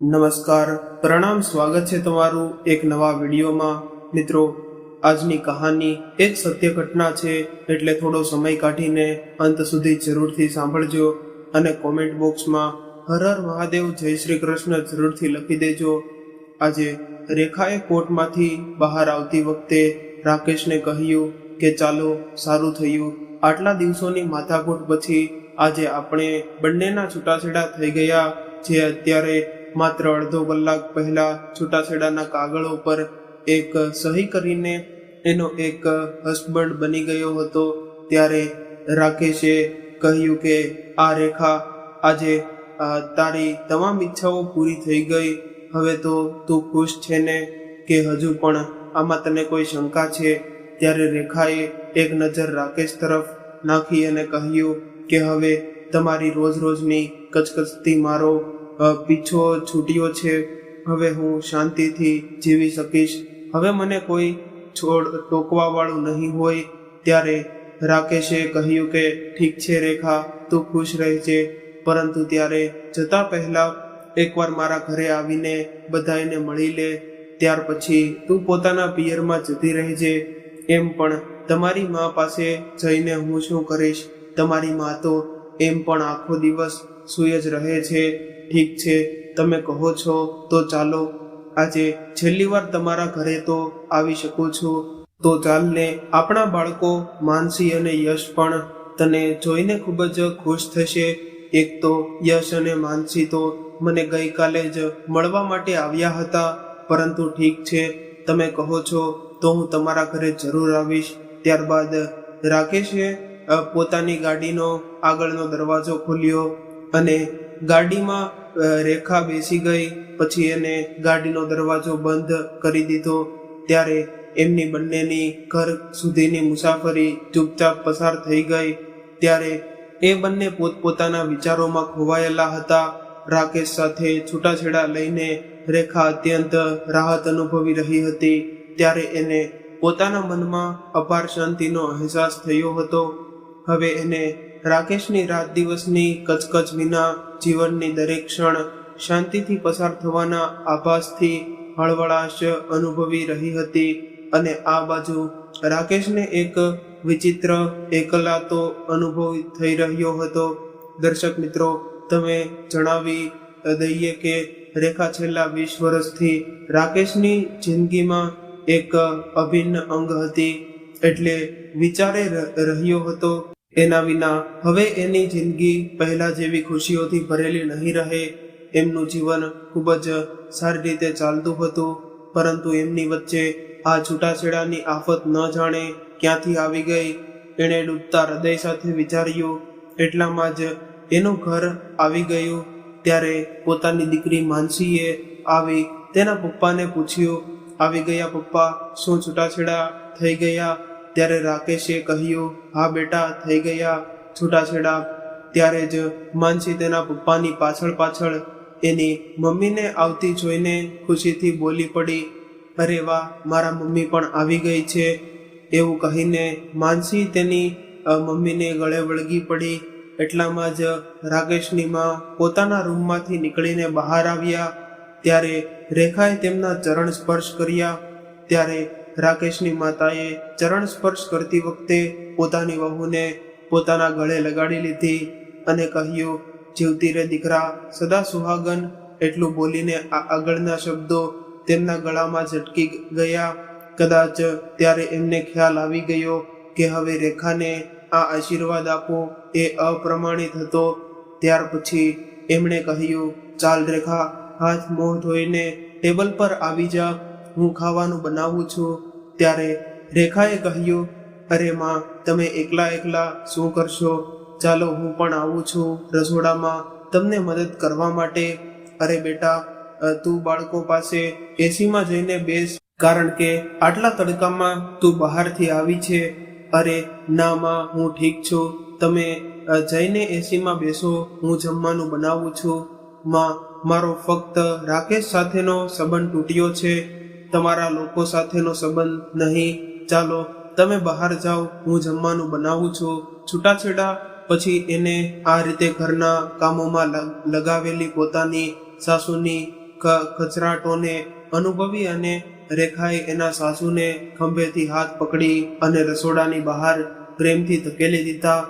નમસ્કાર, પ્રણામ, સ્વાગત છે તમારું એક નવા વિડીયોમાં. મિત્રો, આજની કહાની એક સત્ય ઘટના છે, એટલે થોડો સમય કાઢીને અંત સુધી જરૂરથી સાંભળજો અને કોમેન્ટ બોક્સમાં હર હર મહાદેવ, જય શ્રી કૃષ્ણ જરૂરથી લખી દેજો. આજે રેખાએ કોર્ટમાંથી બહાર આવતી વખતે રાકેશને કહ્યું કે ચાલો, સારું થયું, આટલા દિવસોની માથાકૂટ પછી આજે આપણે બંનેના છૂટાછેડા થઈ ગયા. જે અત્યારે માત્ર અડધો કલાક પહેલા છૂટાછેડાના કાગળો પર એક સહી કરીને એનો એક હસબન્ડ બની ગયો હતો. ત્યારે રાકેશે કહ્યું કે આ રેખા, આજે તારી તમામ ઈચ્છાઓ પૂરી થઈ ગઈ. હવે તો તું ખુશ છે ને, કે હજુ પણ આમાં તને કોઈ શંકા છે? ત્યારે રેખાએ એક નજર રાકેશ તરફ નાખી અને કહ્યું કે હવે તમારી રોજ રોજની કચકચતી મારો પીછો છૂટ્યો છે. હવે હું શાંતિથી જીવી શકીશ. હવે મને કોઈ ટોકવા વાળું નહીં હોય. ત્યારે રાકેશે કહ્યું કે ઠીક છે રેખા, તું ખુશ રહેજે, પરંતુ ત્યારે જતા પહેલા એકવાર મારા ઘરે આવીને બધાને મળી લે. ત્યાર પછી તું પોતાના પિયરમાં જતી રહેજે. એમ પણ તમારી મા પાસે જઈને હું શું કરીશ? તમારી મા તો એમ પણ આખો દિવસ સૂઈ જ રહે છે. ઠીક છે, તમે કહો છો તો ચાલો, આજે છેલ્લી વાર તમારા ઘરે તો આવી શકું છું. તો ચાલ ને, આપણા બાળકો માનસી અને યશ પણ તને જોઈને ખૂબ જ ખુશ થશે. એક તો યશ અને માનસી તો મને ગઈકાલે જ મળવા માટે આવ્યા હતા, પરંતુ ઠીક છે, તમે કહો છો તો હું તમારા ઘરે જરૂર આવીશ. ત્યારબાદ રાકેશે પોતાની ગાડીનો આગળનો દરવાજો ખોલ્યો અને ગાડીમાં રેખા બેસી ગઈ. પછી એને ગાડીનો દરવાજો બંધ કરી દીધો. ત્યારે એમની બંનેની ઘર સુધીની મુસાફરી ચૂપચાપ પસાર થઈ ગઈ. ત્યારે એ બંને પોતપોતાના વિચારોમાં ખોવાયેલા હતા. રાકેશ સાથે છૂટાછેડા લઈને રેખા અત્યંત રાહત અનુભવી રહી હતી. ત્યારે એને પોતાના મનમાં અપાર શાંતિનો અહેસાસ થયો હતો. હવે એને રાકેશની રાત દિવસની કચકચ વિના જીવનની દરેક ક્ષણ શાંતિથી પસાર થવાના આભાસથી હળવળાશ અનુભવી રહી હતી. અને આ બાજુ રાકેશને એક વિચિત્ર એકલાતો અનુભવ થઈ રહ્યો હતો. દર્શક મિત્રો, તમે જણાવી દઈએ કે રેખા છેલ્લા 20 વર્ષથી રાકેશની જિંદગીમાં એક અભિન્ન અંગ હતી. એટલે વિચારે રહ્યો હતો એના વિના હવે એની જિંદગી પહેલા જેવી ખુશીઓથી ભરેલી નહીં રહે. એમનું જીવન ખૂબ જ સારી રીતે ચાલતું હતું, પરંતુ એમની વચ્ચે આ છૂટાછેડાની આફત ન જાણે ક્યાંથી આવી ગઈ. એણે ડૂબતા હૃદય સાથે વિચાર્યું. એટલામાં જ એનું ઘર આવી ગયું. ત્યારે પોતાની દીકરી માનસીએ આવી તેના પપ્પાને પૂછ્યું, આવી ગયા પપ્પા, શું છૂટાછેડા થઈ ગયા? ત્યારે રાકેશે કહ્યું, હા બેટા, થઈ ગયા છૂટાછેડા. ત્યારે જ માનસી તેના પપ્પાની પાછળ પાછળ એની મમ્મીને આવતી જોઈને ખુશીથી બોલી પડી, અરે વાહ, મારા મમ્મી પણ આવી ગઈ છે. એવું કહીને માનસી તેની મમ્મીને ગળે વળગી પડી. એટલામાં જ રાકેશની માં પોતાના રૂમમાંથી નીકળીને બહાર આવ્યા. ત્યારે રેખાએ તેમના ચરણ સ્પર્શ કર્યા. ત્યારે રાકેશની માતાએ ચરણ સ્પર્શ કરતી વખતે પોતાની વહુને પોતાના ગળે લગાડી લીધી અને કહ્યું, જીવતી રે દીકરા, સદા સુહાગન. એટલું બોલીને આગળના શબ્દો તેમના ગળામાં ઝટકી ગયા. કદાચ ત્યારે એમને ખ્યાલ આવી ગયો કે હવે રેખાને આ આશીર્વાદ આપો એ અપ્રમાણિત હતો. ત્યાર પછી એમણે કહ્યું, ચાલ રેખા, હાથ મોં ધોઈને ટેબલ પર આવી જા, હું ખાવાનું બનાવું છું. ત્યારે રેખાએ કહ્યું, અરે માં, તમે એકલા એકલા શું કરશો? ચાલો, હું પણ આવું છું રસોડામાં તમને મદદ કરવા માટે. અરે બેટા, તું બાળકો પાસે એસીમાં જઈને બેસ, કારણ કે આટલા તડકામાં તું બહારથી આવી છે. અરે ના માં, હું ઠીક છું, તમે જઈને એસીમાં બેસો, હું જમવાનું બનાવું છું. માં, મારો ફક્ત રાકેશ સાથેનો સંબંધ તૂટ્યો છે, તમારા લોકો સાથેનો સંબંધ નહીં. ચાલો, તમે બહાર જાઓ, હું જમવાનું બનાવું છું. છૂટાછેડા પછી એને આ રીતે ઘરના કામોમાં લગાવેલી પોતાની સાસુની ખચરાટોને અનુભવી અને રેખાએ એના સાસુને ખંભેથી હાથ પકડી અને રસોડાની બહાર પ્રેમથી ધકેલી દીધા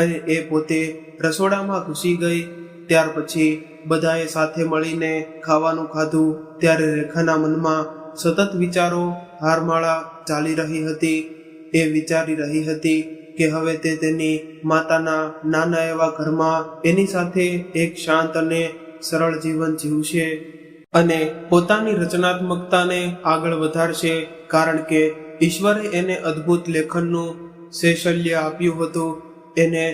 અને એ પોતે રસોડામાં ઘૂસી ગઈ. ત્યાર પછી બધાએ સાથે મળીને ખાવાનું ખાધું. ત્યારે રેખાના મનમાં સતત વિચારો હારમાળા ચાલી રહી હતી. એ વિચારી રહી હતી કે હવે તે તેની માતાના નાના એવા ઘરમાં એની સાથે એક શાંત અને સરળ જીવન જીવશે અને પોતાની રચનાત્મકતાને આગળ વધારશે, કારણ કે ઈશ્વરે એને અદ્ભુત લેખનનું કૌશલ્ય આપ્યું હતું. એને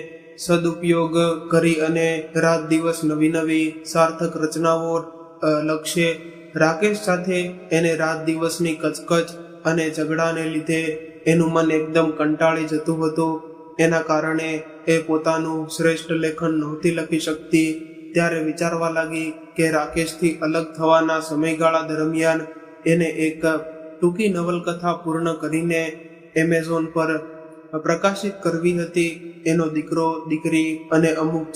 સદુપયોગ કરી અને રાત દિવસ નવી નવી સાર્થક રચનાઓ લખશે. રાકેશ સાથે એને રાત દિવસની કચકચ અને ઝઘડાને લીધે એનું મન એકદમ કંટાળી જતું હતું. એના કારણે એ પોતાનું શ્રેષ્ઠ લેખન નહોતી લખી શકતી. ત્યારે વિચારવા લાગી કે રાકેશથી અલગ થવાના સમયગાળા દરમિયાન એને એક ટૂંકી નવલકથા પૂર્ણ કરીને એમેઝોન પર પ્રકાશિત કરવી હતી. એનો દીકરો, દીકરી અને અમુક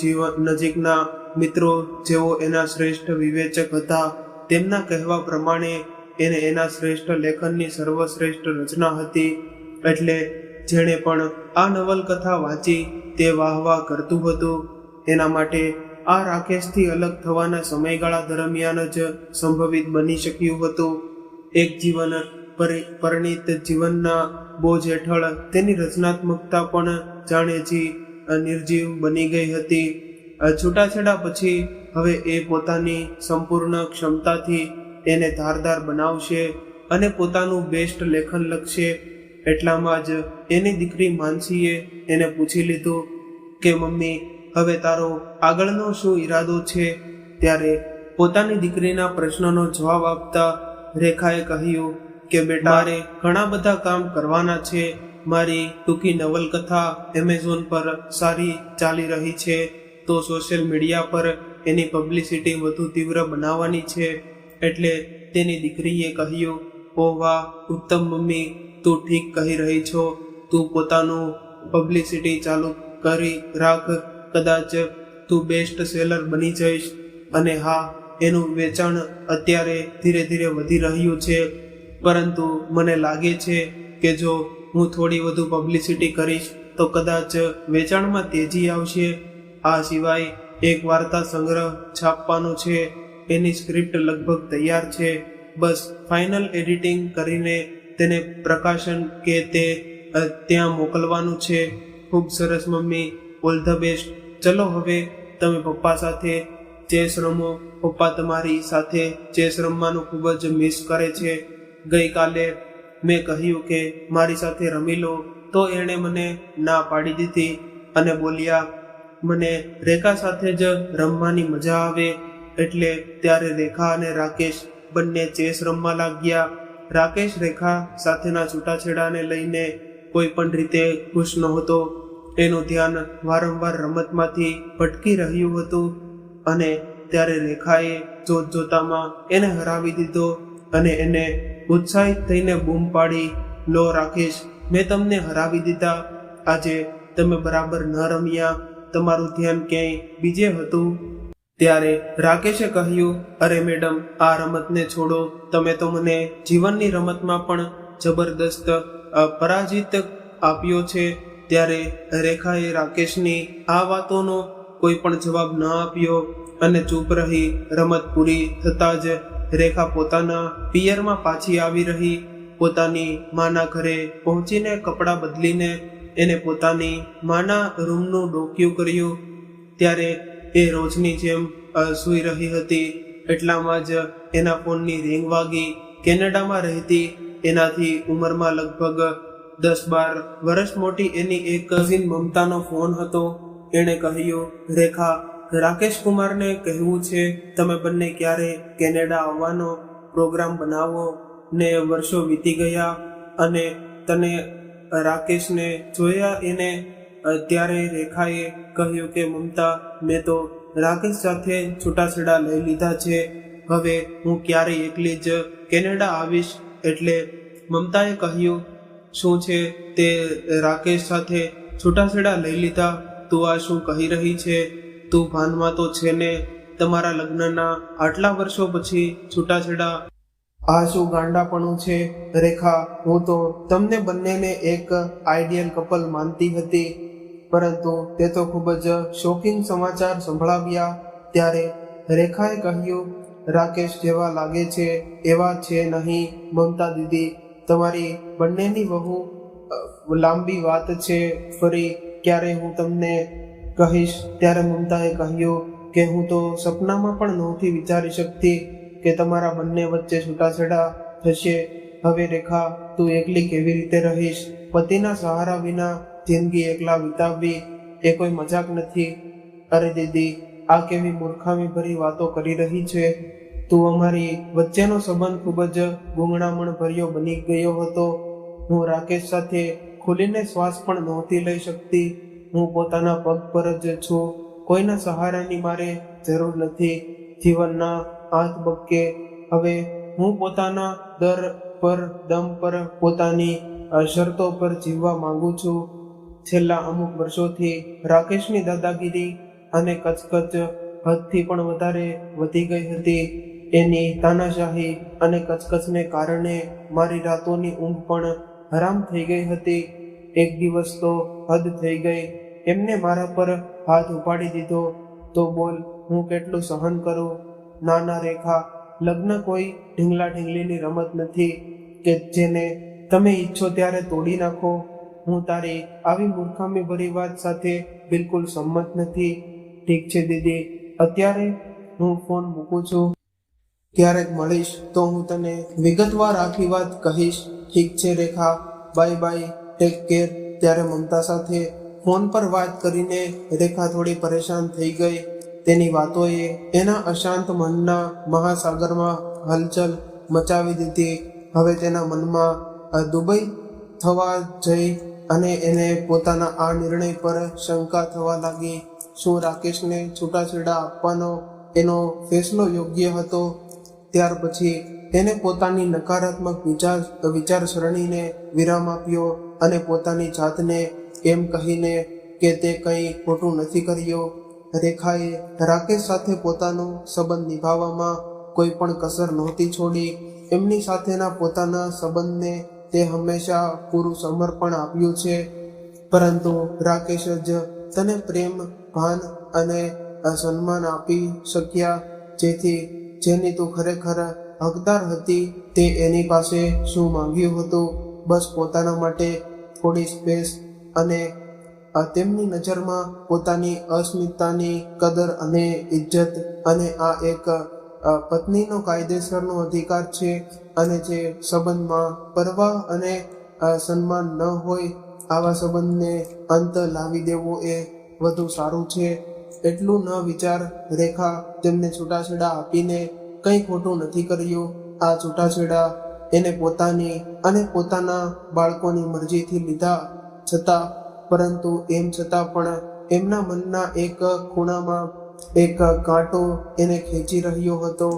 નજીકના મિત્રો જેઓ એના શ્રેષ્ઠ વિવેચક હતા, તેમના કહેવા પ્રમાણે એને એના શ્રેષ્ઠ લેખનની સર્વશ્રેષ્ઠ રચના હતી. એટલે જેણે પણ આ નવલકથા વાંચી તે વાહ વાહ કરતું હતું. એના માટે આ રાકેશથી અલગ થવાના સમયગાળા દરમિયાન જ સંભવિત બની શક્યું હતું. એક જીવન પરિણીત જીવનના બોજ હેઠળ તેની રચનાત્મકતા પણ જાણેજી નિર્જીવ બની ગઈ હતી. છૂટાછેડા પછી હવે એ પોતાની સંપૂર્ણ ક્ષમતાથી એને ધારદાર બનાવશે અને પોતાનું બેસ્ટ લેખન લખશે. એટલામાં જ એની દીકરી માનસીએ એને પૂછી લીધું કે મમ્મી, હવે તારો આગળનો શું ઈરાદો છે? ત્યારે પોતાની દીકરીના પ્રશ્નનો જવાબ આપતા રેખાએ કહ્યું કે બેટા, મારે ઘણા બધા કામ કરવાના છે. મારી ટૂંકી નવલકથા એમેઝોન પર સારી ચાલી રહી છે, તો સોશિયલ મીડિયા પર એની પબ્લિસિટી વધુ તીવ્ર બનાવવાની છે. એટલે તેની દીકરીએ કહ્યું, ઓ વાહ, ઉત્તમ મમ્મી, તું ઠીક કહી રહી છો. તું પોતાનું પબ્લિસિટી ચાલુ કરી રાખ. કદાચ તું બેસ્ટ સેલર બની જઈશ. અને હા, એનું વેચાણ અત્યારે ધીરે ધીરે વધી રહ્યું છે, પરંતુ મને લાગે છે કે જો હું થોડી વધુ પબ્લિસિટી કરીશ તો કદાચ વેચાણમાં તેજી આવશે. આ સિવાય એક વાર્તા સંગ્રહ છાપવાનો છે. એની સ્ક્રિપ્ટ લગભગ તૈયાર છે. બસ ફાઇનલ એડિટિંગ કરીને તેને પ્રકાશન કે તે ત્યાં મોકલવાનું છે. ખૂબ સરસ મમ્મી, ઓલ ધ બેસ્ટ. ચલો હવે તમે પપ્પા સાથે ચેસ રમો. પપ્પા તમારી સાથે ચેસ રમવાનું ખૂબ જ મિસ કરે છે. ગઈકાલે મેં કહ્યું કે મારી સાથે રમી લો તો એણે મને ના પાડી દીધી અને બોલ્યા, મને રેખા સાથે જ રમવાની મજા આવે. એટલે ત્યારે રેખા અને રાકેશ બંને ચેસ રમવા લાગ્યા. રાકેશ રેખા સાથેના છૂટાછેડાને લઈને કોઈ પણ રીતે ખુશ નહોતો. એનું ધ્યાન વારંવાર રમતમાંથી ભટકી રહ્યું હતું અને ત્યારે રેખાએ જોતજોતામાં એને હરાવી દીધો અને એને ઉત્સાહિત થઈને બૂમ પાડી, લો રાકેશ, મેં તમને હરાવી દીધા. આજે તમે બરાબર ન રમ્યા, તમારું ધ્યાન ક્યાંય બીજે હતું. ત્યારે રાકેશે કહ્યું, અરે મેડમ, આ રમતને છોડો. તમે તો મને જીવનની રમતમાં પણ જબરદસ્ત પરાજિત આપ્યો છે. ત્યારે રેખાએ રાકેશની આ વાતોનો કોઈ પણ જવાબ ન આપ્યો અને ચૂપ રહી. રમત પૂરી થતાં જ રેખા પોતાના પિયરમાં પાછી આવી રહી. પોતાની માના ઘરે પહોંચીને કપડાં બદલીને એને પોતાની માના રૂમનું ડોકિયું કર્યું. ત્યારે એ રોજની જેમ સૂઈ રહી હતી. એટલામાં જ એના ફોનની રિંગ વાગી. કેનેડામાં રહેતી એનાથી ઉંમરમાં લગભગ 10-12 વર્ષ મોટી એની એક કઝિન મમતાનો ફોન હતો. એણે કહ્યું, રેખા, રાકેશ કુમારને કહેવું છે તમે બંને ક્યારે કેનેડા આવવાનો પ્રોગ્રામ બનાવો ને. વર્ષો વીતી ગયા અને તને રાકેશને જોયા એને. ત્યારે રેખાએ કહ્યું કે મમતા, મેં તો રાકેશ સાથે છૂટાછેડા લઈ લીધા છે. હવે હું ક્યારેય એકલી જ કેનેડા આવીશ. એટલે મમતાએ કહ્યું, શું છે તે રાકેશ સાથે છૂટાછેડા લઈ લીધા? તું આ શું કહી રહી છે? તું ભાનમાં તો છે ને? તમારા લગ્નના આટલા વર્ષો પછી છૂટાછેડા. આ શું ગાંડાપણું છે રેખા? હું તો તમને બંનેને એક આઈડિયલ કપલ માનતી હતી, પરંતુ તે તો ખૂબ જ શોકિંગ સમાચાર સંભળાવ્યા. ત્યારે રેખાએ કહ્યું, રાકેશ જેવા લાગે છે એવા છે નહીં મમતા દીદી. તમારી બંનેની બહુ લાંબી વાત છે, ફરી ક્યારે હું તમને કહીશ. ત્યારે મમતાએ કહ્યું કે હું તો સપનામાં પણ નહોતી વિચારી શકતી કે તમારા બંને વચ્ચે છૂટાછેડા થશે. હવે રેખા, તું એકલી કેવી રીતે રહીશ? પતિના સહારા વિના જિંદગી એકલા વિતાવવી એ કોઈ મજાક નથી. અરે દીદી, આ કેવી મૂર્ખામી ભરી વાતો કરી રહી છે તું? અમારી વચ્ચેનો સંબંધ ખૂબ જ ગૂંગળામણ ભર્યો બની ગયો હતો. હું રાકેશ સાથે ખુલીને શ્વાસ પણ નહોતી લઈ શકતી. હું પોતાના પગ પર જ છું, કોઈના સહારાની મારે જરૂર નથી. જીવનના હાથ બક્કે હવે હું પોતાના દમ પર પોતાની શરતો પર જીવવા માંગુ છું. છેલ્લા અમુક વર્ષોથી રાકેશની દાદાગીરી અને કચકચ હદથી પણ વધારે વધી ગઈ હતી. એની તાનાશાહી અને કચકચને કારણે મારી રાતોની ઊંઘ પણ હરામ થઈ ગઈ હતી. એક દિવસ તો હદ થઈ ગઈ. એમને મારા પર હાથ ઉપાડી દીધો. તો બોલ, હું કેટલું સહન કરું? નાના રેખા, લગ્ન કોઈ ઢીંગલા ઢીંગલીની રમત નથી કે જેને તમે ઈચ્છો ત્યારે તોડી નાખો. હું તારી આવી મૂર્ખામી ભરી વાત સાથે બિલકુલ સંમત નથી. ઠીક છે દીદી, અત્યારે હું ફોન મૂકું છું. ક્યારેક મળીશ તો હું તને વિગતવાર આખી વાત કહીશ. ઠીક છે રેખા, બાય બાય, ટેક કેર. ત્યારે મમતા સાથે ફોન પર વાત કરીને રેખા થોડી પરેશાન થઈ ગઈ. તેની વાતોએ એના અશાંત મનના મહાસાગરમાં હલચલ મચાવી દીધી. હવે તેના મનમાં દુબઈ થવા જઈ અને એને પોતાના આ નિર્ણય પર શંકા થવા લાગી. શું રાકેશને છૂટાછેડા આપવાનો એનો ફેસલો યોગ્ય હતો? ત્યાર પછી એને પોતાની નકારાત્મક વિચારસરણીને વિરામ આપ્યો અને પોતાની જાતને એમ કહીને કે તે કંઈ ખોટું નથી કર્યું. રેખાએ રાકેશ સાથે પોતાનો સંબંધ નિભાવવામાં કોઈ પણ કસર નહોતી છોડી. એમની સાથેના પોતાના સંબંધને તે હંમેશા પૂરું સમર્પણ આપ્યું છે. પરંતુ રાકેશ જ તને પ્રેમ, ભાન અને સન્માન આપી શક્યા, જેની તું ખરેખર હકદાર હતી. તે એની પાસે શું માંગ્યું હતું? બસ પોતાના માટે થોડી સ્પેસ અને તેમની નજરમાં પોતાની અસ્મિતાની કદર અને ઇજ્જત. અને આ એક પત્નીનો કાયદેસરનો અધિકાર છે. અને જે સંબંધમાં પરવા અને સન્માન ન હોય, આવા સંબંધને અંત લાવી દેવો એ વધુ સારું છે. એટલું ન વિચાર રેખા, તેમને છૂટાછેડા આપીને કંઈ ખોટું નથી કર્યું. આ છૂટાછેડા એને પોતાની અને પોતાના બાળકોની મરજીથી લીધા છતાં, પરંતુ એમ છતાં પણ એમના મનના એક ખૂણામાં એક કાંટો એને ખેંચી રહ્યો હતો.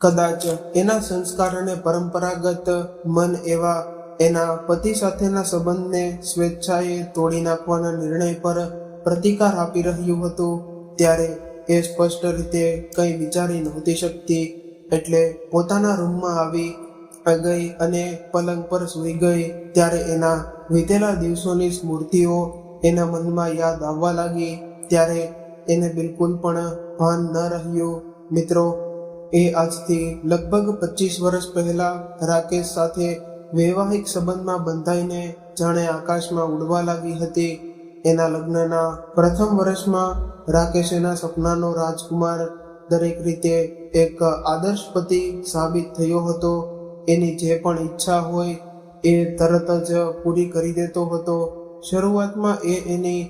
કદાચ એના સંસ્કાર અને પરંપરાગત મન એવા એના પતિ સાથેના સંબંધને સ્વેચ્છાએ તોડી નાખવાના નિર્ણય પર પ્રતિકાર આપી રહ્યું હતું. ત્યારે એ સ્પષ્ટ રીતે કંઈ વિચારી નહોતી શકતી. એટલે પોતાના રૂમમાં આવી ગઈ અને પલંગ પર સૂઈ ગઈ. ત્યારે એના વીતેલા દિવસોની સ્મૃતિઓ એના મનમાં યાદ આવવા લાગી. ત્યારે એને બિલકુલ પણ ભાન ન રહ્યું. મિત્રો, એ આજથી લગભગ 25 વર્ષ પહેલા રાકેશ સાથે વૈવાહિક સંબંધમાં બંધાઈને જાણે આકાશમાં ઉડવા લાગી હતી. એના લગ્નના પ્રથમ વર્ષમાં રાકેશ એના સપનાનો રાજકુમાર, દરેક રીતે એક આદર્શ પતિ સાબિત થયો હતો. એની જે પણ ઈચ્છા હોય એ તરત જ પૂરી કરી દેતો હતો. શરૂઆતમાં એ એની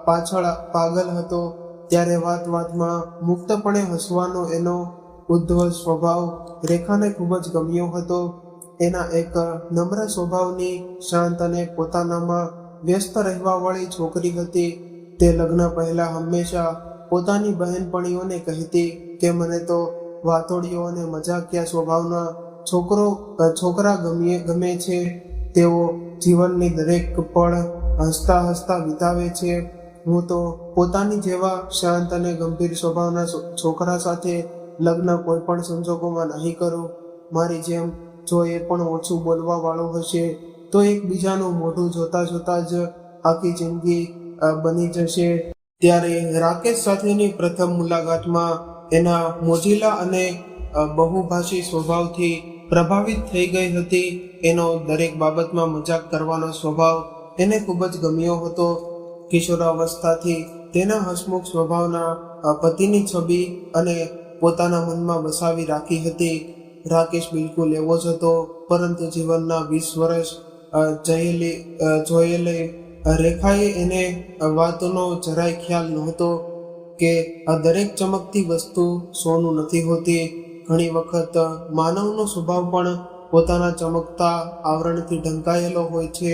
પાછળ પાગલ હતો. ત્યારે વાતમાં મુક્તપણે હસવાનો એનો ઉદ્ધત સ્વભાવ રેખાને ખૂબ જ ગમ્યો હતો. એના એક નમ્ર સ્વભાવની, શાંત અને પોતાનામાં વ્યસ્ત રહેવાવાળી છોકરી હતી. તે લગ્ન પહેલા હંમેશા પોતાની બહેનપણીઓને કહેતી કે મને તો વાતોડિયો અને મજાકિયા સ્વભાવના છોકરા ગમે છે. તેઓ જીવનની દરેક પળ હસતા હસતા વિતાવે છે. હું તો પોતાની જેવા શાંત અને ગંભીર સ્વભાવના છોકરા સાથે લગ્ન કોઈ પણ સંજોગોમાં નહીં કરું. મારી જેમ જો એ પણ ઓછું બોલવા વાળો હશે તો એકબીજાનું મોઢું જોતા જોતા જ આખી જિંદગી બની જશે. ત્યારે રાકેશ સાથેની પ્રથમ મુલાકાતમાં એના મોજીલા અને બહુભાષી સ્વભાવથી પ્રભાવિત થઈ ગઈ હતી. એનો દરેક બાબતમાં મજાક કરવાનો સ્વભાવ એને ખૂબ જ ગમ્યો હતો. કિશોરાવસ્થાથી તેના હસમુખ સ્વભાવના પતિની છબી અને પોતાના મનમાં વસાવી રાખી હતી. રાકેશ બિલકુલ એવો જ હતો, પરંતુ જીવનના 20 વર્ષ જોયેલી રેખાએ એને વાતનો જરાય ખ્યાલ નહોતો કે આ દરેક ચમકતી વસ્તુ સોનું નથી હોતી. ઘણી વખત માનવનો સ્વભાવ પણ પોતાના ચમકતા આવરણથી ઢંકાયેલો હોય છે,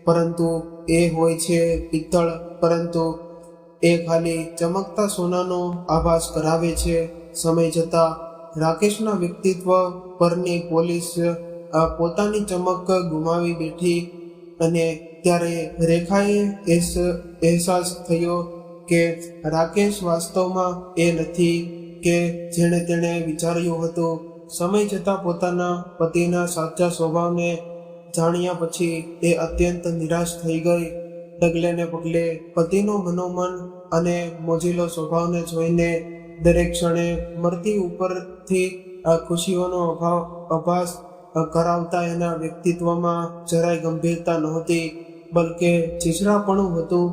પરંતુ એ હોય છે પિત્તળ, પરંતુ એ ખાલી ચમકતા સોનાનો આભાસ કરાવે છે. સમય જતાં રાકેશના વ્યક્તિત્વ પરની પોલીસ પોતાની ચમક ગુમાવી બેઠી અને ત્યારે રેખાએ અહેસાસ થયો કે રાકેશ વાસ્તવમાં એ નથી કે જેણે તેણે વિચાર્યું હતું. સમય જતાં પોતાના પતિના સાચા સ્વભાવને જાણ્યા પછી એ અત્યંત નિરાશ થઈ ગઈ. ડગલે ને પગલે પતિનો મનોમન અને મોજીલો સ્વભાવને જોઈને દરેક ક્ષણે મરતી ઉપરથી ખુશીઓનો આભાસ કરાવતા એના વ્યક્તિત્વમાં જરાય ગંભીરતા નહોતી, બલકે છીછરાપણું હતું.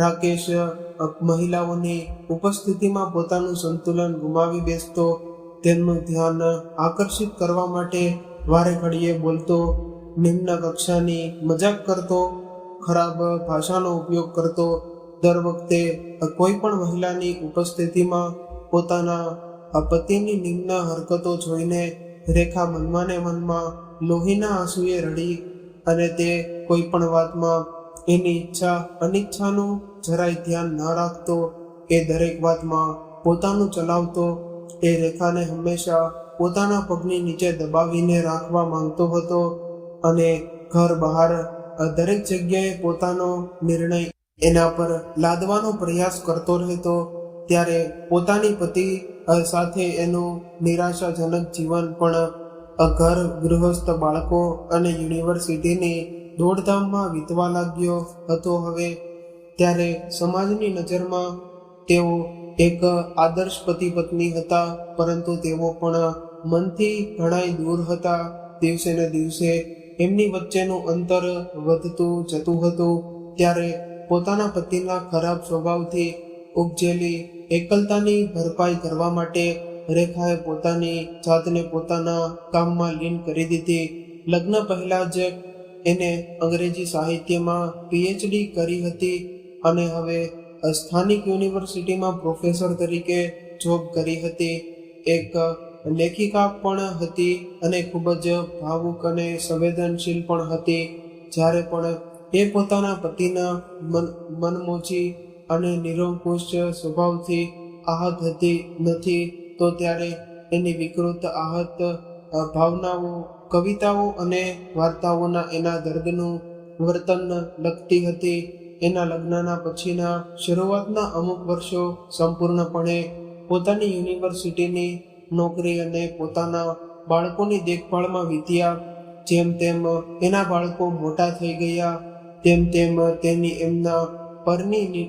રાકેશ મહિલાઓની ઉપસ્થિતિમાં પોતાનું સંતુલન ગુમાવી બેસતો, તેમનું ધ્યાન આકર્ષિત કરવા માટે વારે ઘડીએ બોલતો, નિમ્ન કક્ષાની મજાક કરતો, ખરાબ ભાષાનો ઉપયોગ કરતો. દર વખતે કોઈ પણ મહિલાની ઉપસ્થિતિમાં પોતાના પતિની નિમ્ન હરકતો જોઈને રેખા મનમાં ને મનમાં લોહીના આંસુએ રડી અને તે કોઈ પણ વાતમાં એની ઈચ્છા અનિચ્છાનું જરાય ધ્યાન ન રાખતો. એ દરેક વાતમાં પોતાનું ચલાવતો. એ રેખાને હંમેશા પોતાના પગની નીચે દબાવીને રાખવા માંગતો હતો અને ઘર બહાર દરેક જગ્યાએ પોતાનો નિર્ણય એના પર લાદવાનો પ્રયાસ કરતો રહેતો. ત્યારે પોતાની પતિ સાથે એનું નિરાશાજનક જીવન પણ ઘર, ગૃહસ્થ, બાળકો અને યુનિવર્સિટીની દોડધામમાં વીતવા લાગ્યો હતો. હવે ત્યારે સમાજની નજરમાં તેઓ એક આદર્શ પતિ પત્ની હતા, પરંતુ તેઓ પણ મનથી ઘણાય દૂર હતા. દિવસે ને દિવસે એમની વચ્ચેનું અંતર વધતું જતું હતું. ત્યારે પોતાના પતિના ખરાબ સ્વભાવથી ઉપજેલી એકલતાની ભરપાઈ કરવા માટે રેખાએ પોતાની જાતને પોતાના કામમાં લીન કરી દીધી. લગ્ન પહેલા જ એને અંગ્રેજી સાહિત્યમાં PhD કરી હતી અને હવે સ્થાનિક યુનિવર્સિટીમાં પ્રોફેસર તરીકે જોબ કરી હતી. એક લેખિકા પણ હતી અને ખૂબ જ ભાવુક અને સંવેદનશીલ પણ હતી. જ્યારે પણ એ પોતાના પતિના મનમોજી અને નિરંકુશ સ્વભાવથી આહત હતી નથી, તો ત્યારે એની વિકૃત આહત ભાવનાઓ, કવિતાઓ અને વાર્તાઓના એના દર્દનું વર્તન લખતી હતી. એના લગ્નના પછીના શરૂઆતના અમુક વર્ષો સંપૂર્ણપણે પોતાની યુનિવર્સિટીની નોકરી અને પોતાના બાળકોની દેખભાળમાં વીત્યા. જેમ તેમ એના બાળકો મોટા થઈ ગયા, તેમ તેમ તેની એમના પરની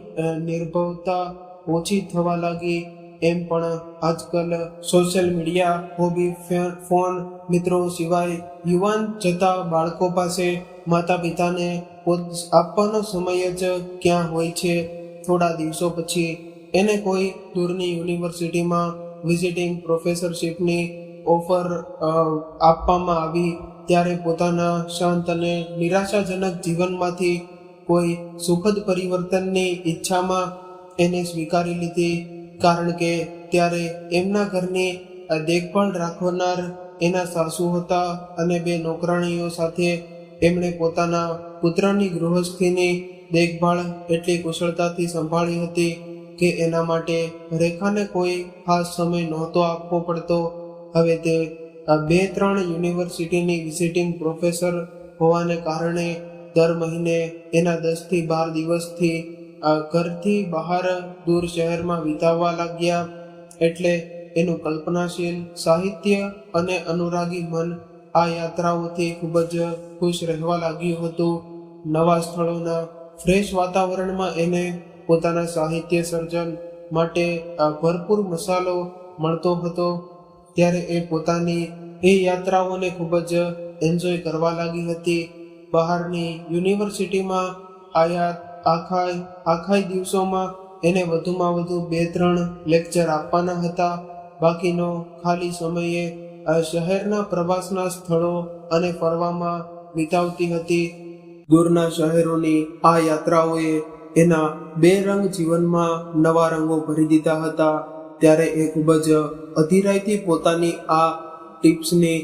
નિર્ભરતા ઓછી થવા લાગી. એમ પણ આજકાલ સોશિયલ મીડિયા, હોબી, ફોન, મિત્રો સિવાય યુવાન જતા બાળકો પાસે માતા પિતાને આપવાનો સમય જ ક્યાં હોય છે. થોડા દિવસો પછી એને કોઈ દૂરની યુનિવર્સિટીમાં વિઝિટિંગ પ્રોફેસરશીપની ઓફર આપવામાં આવી. ત્યારે પોતાના શાંત અને નિરાશાજનક જીવનમાંથી કોઈ સુખદ પરિવર્તનની ઈચ્છામાં એને સ્વીકારી લીધી, કારણ કે ત્યારે એમના ઘરની દેખભાળ રાખનાર એના સાસુ હતા અને 2 નોકરાણીઓ સાથે એમણે પોતાના પુત્રની ગૃહસ્થીની દેખભાળ એટલી કુશળતાથી સંભાળી હતી કે એના માટે રેખાને કોઈ ખાસ સમય નહોતો આપવો પડતો. હવે તે 2-3 યુનિવર્સિટીની વિઝિટિંગ પ્રોફેસર હોવાને કારણે દર મહિને એના 10 થી 12 દિવસથી ઘરથી બહાર દૂર શહેરમાં વિતાવવા લાગ્યા. એટલે એનું કલ્પનાશીલ સાહિત્ય અને અનુરાગી મન આ યાત્રાઓથી ખૂબ જ ખુશ રહેવા લાગ્યું હતું. નવા સ્થળોના ફ્રેશ વાતાવરણમાં એને પોતાના સાહિત્ય સર્જન માટે ભરપૂર મસાલો મળતો હતો. ત્યારે એ પોતાની એ યાત્રાઓને ખૂબ જ એન્જોય કરવા લાગી હતી. બહારની યુનિવર્સિટીમાં આખા દિવસોમાં એને વધુમાં વધુ 2-3 લેક્ચર આપવાના હતા. બાકીનો ખાલી સમયે શહેરના પ્રવાસના સ્થળો અને ફરવામાં વિતાવતી હતી. દૂરના શહેરોની આ યાત્રાઓએ એના 2 રંગ જીવનમાં નવા રંગો ભરી દીધા હતા. ત્યારે એ ખૂબ જ અધીરાઈથી પોતાની આ ટિપ્સની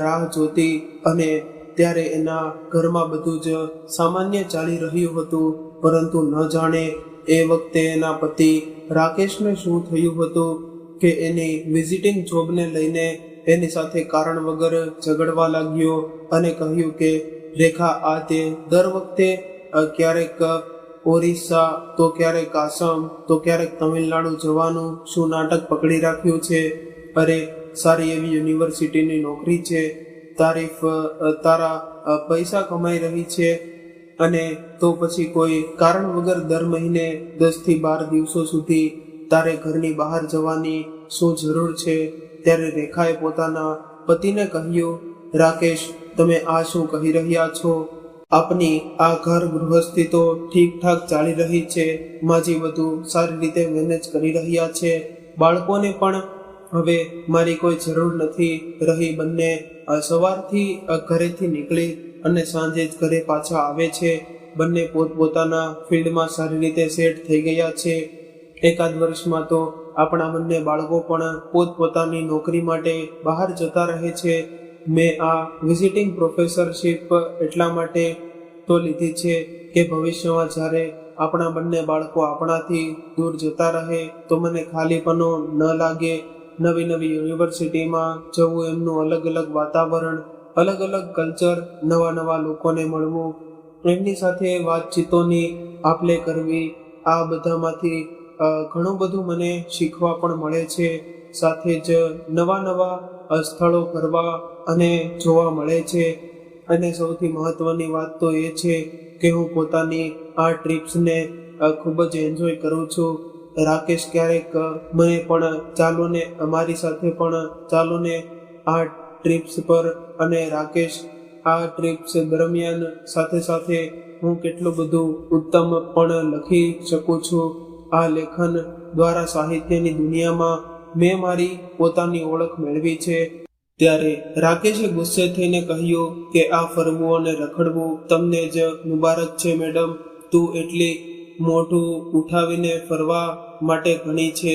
રાહ જોતી અને ત્યારે એના ઘરમાં બધું જ સામાન્ય ચાલી રહ્યું હતું. પરંતુ ન જાણે એ વખતે એના પતિ રાકેશને શું થયું હતું કે એની વિઝિટિંગ જોબને લઈને એની સાથે કારણ વગર ઝઘડવા લાગ્યો અને કહ્યું કે રેખા, આ તે દર વખતે ક્યારેક ઓરિસ્સા તો ક્યારેક આસામ તો ક્યારેક તમિલનાડુ જવાનું શું નાટક પકડી રાખ્યું છે? અરે, સારી એવી યુનિવર્સિટીની નોકરી છે, તારા પૈસા કમાઈ રહી છે, અને તો પછી કોઈ કારણ વગર દર મહિને 10 થી 12 દિવસો સુધી તારે ઘરની બહાર જવાની શું જરૂર છે? ત્યારે રેખાએ પોતાના પતિને કહ્યું, રાકેશ, તમે આ શું કહી રહ્યા છો? આપની આ ઘર ગૃહસ્થી તો ઠીકઠાક ચાલી રહી છે. માજી બધું સારી રીતે મેનેજ કરી રહ્યા છે. બાળકોને પણ હવે મારી કોઈ જરૂર નથી રહી. બંને સવારથી ઘરેથી નીકળી અને સાંજે જ ઘરે પાછા આવે છે. બંને પોતપોતાના ફિલ્ડમાં સારી રીતે સેટ થઈ ગયા છે. એકાદ વર્ષમાં તો આપણા બંને બાળકો પણ પોતપોતાની નોકરી માટે બહાર જતા રહે છે. મેં આ વિઝિટિંગ પ્રોફેસરશીપ એટલા માટે તો લીધી છે કે ભવિષ્યમાં જ્યારે આપણા બંને બાળકો આપણાથી દૂર જતા રહે તો મને ખાલીપનો ન લાગે. નવી નવી યુનિવર્સિટીમાં જવું, એમનું અલગ અલગ વાતાવરણ, અલગ અલગ કલ્ચર, નવા નવા લોકોને મળવું, એમની સાથે વાતચીતોની આપ-લે કરવી, આ બધામાંથી ઘણું બધું મને શીખવા પણ મળે છે. સાથે જ નવા નવા સ્થળો ફરવા અને જોવા મળે છે. અને સૌથી મહત્વની વાત તો એ છે કે હું પોતાની આ ટ્રીપ્સને ખૂબ જ એન્જોય કરું છું. રાકેશ ક્યારેક મને પણ અમારી સાથે પણ ચાલો ને આ ટ્રીપ્સ પર, અને રાકેશ આ ટ્રીપ્સ દરમિયાન સાથે સાથે હું કેટલું બધું ઉત્તમ પણ લખી શકું છું. આ લેખન દ્વારા સાહિત્યની દુનિયામાં મેં મારી પોતાની ઓળખ મેળવી છે. ત્યારે રાકેશે ગુસ્સે થઈને કહ્યું કે આ ફરવું અને રખડવું તમને જ મુબારક છે મેડમ. તું એટલી મોઢું ઉઠાવીને ફરવા માટે ઘણી છે,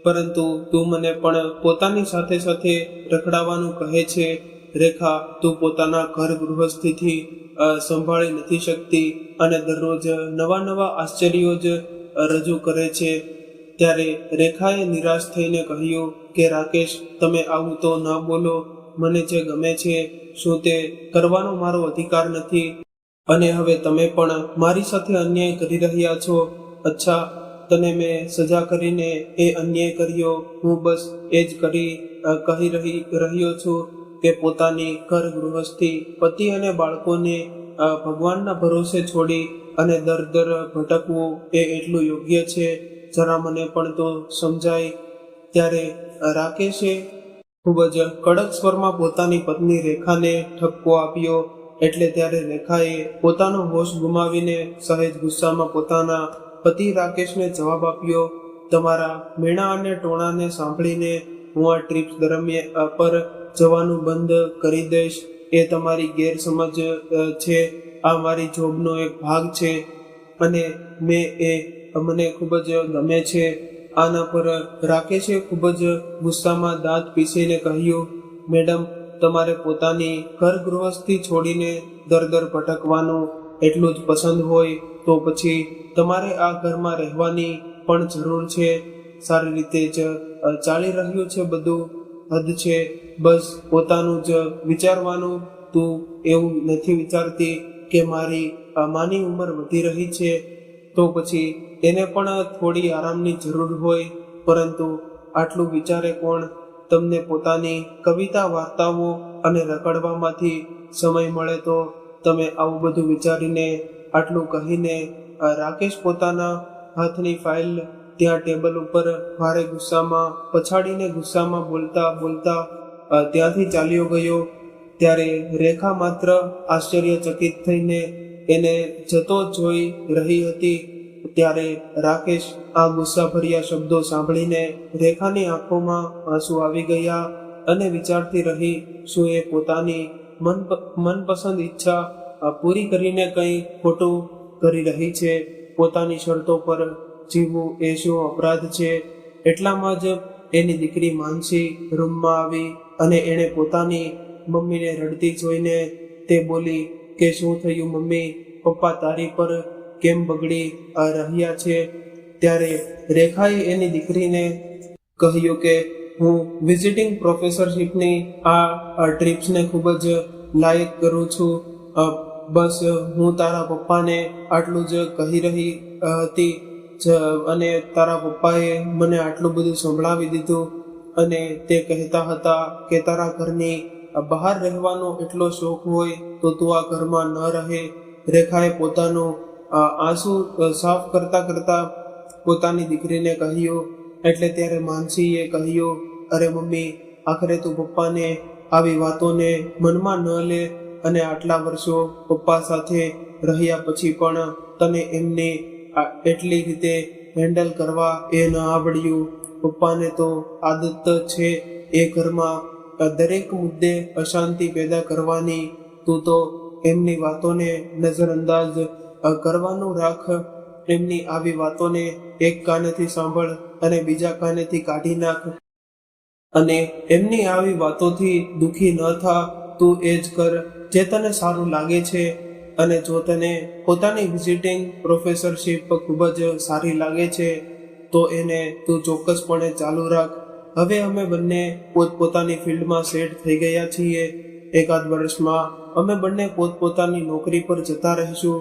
પરંતુ તું મને પણ પોતાની સાથે સાથે રખડાવવાનું કહે છે. રેખા, તું પોતાના ઘર ગૃહસ્થિથી સંભાળી નથી શકતી અને દરરોજ નવા નવા આશ્ચર્યો જ રજૂ કરે છે. ત્યારે રેખાએ નિરાશ થઈને કહ્યું કે રાકેશ, તમે આવું તો ન બોલો. મને જે ગમે છે શું તે કરવાનો મારો અધિકાર નથી? અને હવે તમે પણ મારી સાથે અન્યાય કરી રહ્યા છો. અચ્છા, તને મેં સજા કરીને એ અન્યાય કર્યો? હું બસ એ જ કહી રહ્યો છું કે પોતાની ઘર ગૃહસ્થી, પતિ અને બાળકોને ભગવાનના ભરોસે છોડી અને દર ભટકવું એ એટલું યોગ્ય છે? જરા મને પણ તો સમજાય. ત્યારે રાકેશે ખૂબ જ કડક સ્વરમાં પોતાની પત્ની રેખાને ઠપકો આપ્યો. એટલે ત્યારે રેખાએ પોતાનો હોશ ગુમાવીને સહેજ ગુસ્સામાં પોતાના પતિ રાકેશને જવાબ આપ્યો, તમારા મેણા અને ટોણાને સાંભળીને હું આ ટ્રીપ્સ દરમિયાન પર જવાનું બંધ કરી દઈશ. એ તમારી ગેરસમજ છે. આ મારી જોબનો એક ભાગ છે અને મને ખૂબ જ ગમે છે. આના પર રાકેશે ખૂબ જ ગુસ્સામાં દાંત પીસીને કહ્યું, મેડમ, તમારે પોતાની ઘર ગૃહસ્થી છોડીને દર ભટકવાનું એટલું જ પસંદ હોય તો પછી તમારે આ ઘરમાં રહેવાની પણ જરૂર છે. સારી રીતે જ ચાલી રહ્યું છે બધું. હદ છે, બસ પોતાનું જ વિચારવાનું. તું એવું નથી વિચારતી કે માની ઉંમર વધી રહી છે તો પછી એને પણ થોડી આરામની જરૂર હોય, પરંતુ આટલું વિચારે કોણ? તમને પોતાની કવિતા, વાર્તાઓ અને રખડવામાંથી સમય મળે તો તમે આવું બધું વિચારીને, આટલું કહીને રાકેશ પોતાના હાથની ફાઇલ ત્યાં ટેબલ ઉપર ભારે ગુસ્સામાં પછાડીને ગુસ્સામાં બોલતા બોલતા ત્યાંથી ચાલ્યો ગયો. ત્યારે રેખા માત્ર આશ્ચર્યચકિત થઈને એને જતો જોઈ રહી હતી. ત્યારે રાકેશ આ ગુસ્સાભર્યા શબ્દો સાંભળીને રેખાની આંખોમાં આંસુ આવી ગયા અને વિચારતી રહી, શું એ પોતાની મનપસંદ ઈચ્છા પૂરી કરીને કંઈ ખોટું કરી રહી છે? પોતાની શરતો પર જીવવું એ શું અપરાધ છે? એટલામાં જ એની દીકરી માનસી રૂમમાં આવી અને એણે પોતાની મમ્મીને રડતી જોઈને તે બોલી કે શું થયું મમ્મી, પપ્પા તારી પર કેમ બગડી રહ્યા છે? ત્યારે રેખાએ એની દીકરીને કહ્યું કે હું વિઝિટિંગ પ્રોફેસરશીપની આ ટ્રીપ્સને ખૂબ જ લાયક કરું છું. બસ હું તારા પપ્પાને આટલું જ કહી રહી હતી અને તારા પપ્પાએ મને આટલું બધું સંભળાવી દીધું. અને તે કહેતા હતા કે તારા ઘરની બહાર રહેવાનો એટલો શોખ હોય તો તું આ ઘરમાં ન રહે. રેખાએ પોતાનું આંસુ સાફ કરતા કરતા પોતાની દીકરીને કહ્યું. એટલે ત્યારે માનસીએ કહ્યું, અરે મમ્મી, આખરે તું પપ્પાને આવી વાતોને મનમાં ન લે. અને આટલા વર્ષો પપ્પા સાથે રહ્યા પછી પણ તને એમને એટલી રીતે હેન્ડલ કરવા એ ન આવડ્યું. પપ્પાને તો આદત છે એ ઘરમાં દરેક મુદ્દે અશાંતિ પેદા કરવાની. તું તો એમની વાતોને નજરઅંદાજ કરવાનું રાખ. એમની આવી વાતોને એક કાનેથી સાંભળ અને બીજા કાનેથી કાઢી નાખ. અને એમની આવી વાતોથી દુઃખી ન થા. તું એ જ કર જે તને સારું લાગે છે. અને જો તને પોતાની વિઝિટિંગ પ્રોફેસરશીપ ખૂબ જ સારી લાગે છે તો એને તું ચોક્કસપણે ચાલુ રાખ. હવે અમે બંને પોતપોતાની ફિલ્ડમાં સેટ થઈ ગયા છીએ. એકાદ વર્ષમાં અમે બંને પોતપોતાની નોકરી પર જતા રહીશું.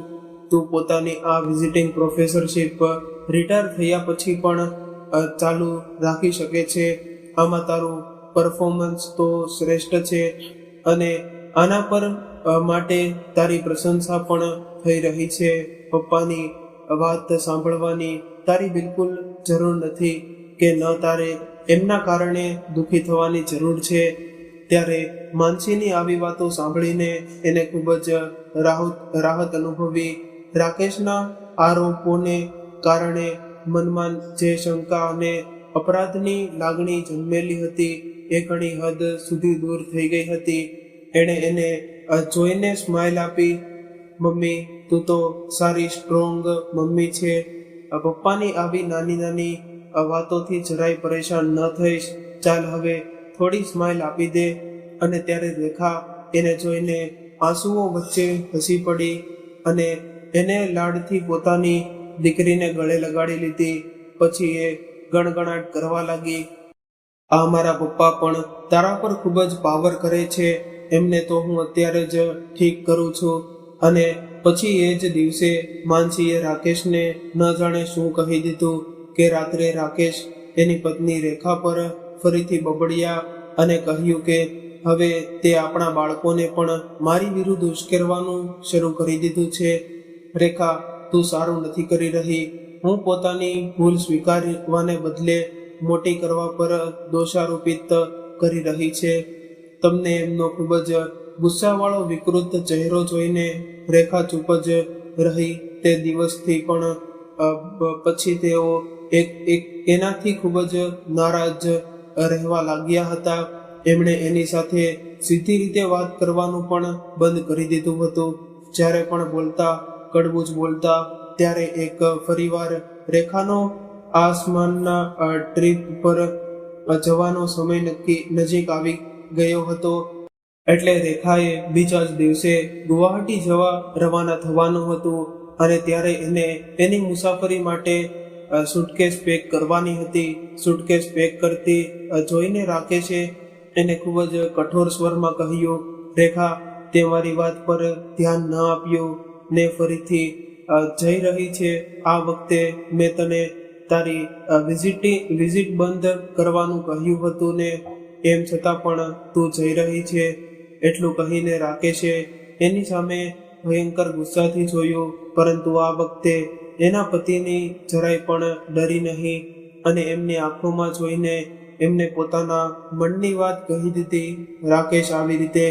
તું પોતાની આ વિઝિટિંગ પ્રોફેસરશીપ રિટાયર થયા પછી પણ ચાલુ રાખી શકે છે. આમાં તારું પરફોર્મન્સ તો શ્રેષ્ઠ છે અને આના પર માટે તારી પ્રશંસા પણ થઈ રહી છે. પપ્પાની વાત સાંભળવાની તારી બિલકુલ જરૂર નથી કે ન તારે એમના કારણે દુઃખી થવાની જરૂર છે. ત્યારે માનસીની આવી વાતો સાંભળીને એને ખૂબ જ રાહત અનુભવી. રાકેશના આરોપોને કારણે મનમાં જે શંકા અને અપરાધની લાગણી જન્મેલી હતી એ ઘણી હદ સુધી દૂર થઈ ગઈ હતી. એણે એને જોઈને સ્માઇલ આપી. મમ્મી, તું તો સારી સ્ટ્રોંગ મમ્મી છે. પપ્પાની આવી નાની નાની વાતોથી જરાય પરેશાન ન થઈશ. ચાલ હવે થોડી સ્માઇલ આપી દે. અને ત્યારે રેખા એને જોઈને આંસુઓ વચ્ચે હસી પડી અને એને લાડથી પોતાની દીકરીને ગળે લગાડી લીધી. પછી એ ગણગણાટ કરવા લાગી, આ મારા પપ્પા પણ તારા પર ખૂબ જ પાવર કરે છે. એમને તો હું અત્યારે જ ઠીક કરું છું. અને પછી એ જ દિવસે માનસીએ રાકેશને ન જાણે શું કહી દીધું કે રાત્રે રાકેશ એની પત્ની રેખા પર ફરીથી બબડ્યા અને કહ્યું કે હવે તે આપણા બાળકોને પણ મારી વિરુદ્ધ ઉશ્કેરવાનું શરૂ કરી દીધું છે. રેખા, તું સારું નથી કરી રહી. હું પોતાની ભૂલ સ્વીકારવાને બદલે મોટી કરવા પર દોષારોપિત કરી રહી છે. તમને એમનો ખૂબ જ ગુસ્સાવાળો વિકૃત ચહેરો જોઈને રેખા ચૂપ જ રહી. તે દિવસથી પણ પછી તેઓ એનાથી ખૂબ જ નારાજ રહેવા લાગ્યા હતા. એમણે એની સાથે સીધી રીતે વાત કરવાનું પણ બંધ કરી દીધું હતું. જ્યારે પણ બોલતા કડવું જ બોલતા. ત્યારે એક ફરીવાર રેખાનો આસમાનના ટ્રીપ પર જવાનો સમય નજીક આવી ગયો હતો. એટલે રેખાએ બીજા જ દિવસે ગુવાહાટી જવા રવાના થવાનું હતું. અને ત્યારે એને એની મુસાફરી માટે સુટકેસ પેક કરવાની હતી. સુટકેસ પેક કરતી જોઈને રાકેશે એને ખૂબ જ કઠોર સ્વરમાં કહ્યું, રેખા, તે મારી વાત પર ધ્યાન ન આપ્યું ને ફરીથી જઈ રહી છે. આ વખતે મેં તને તારી વિઝિટ બંધ કરવાનું કહ્યું હતું ને, એમ છતાં પણ તું જઈ રહી છે. એટલું કહીને રાકેશે એની સામે ભયંકર ગુસ્સાથી જોયું, પરંતુ આ વખતે એના પતિની જરાય પણ ડરી નહીં અને એમની આંખોમાં જોઈને એમને પોતાના મનની વાત કહી દીધી. રાકેશ, આવી રીતે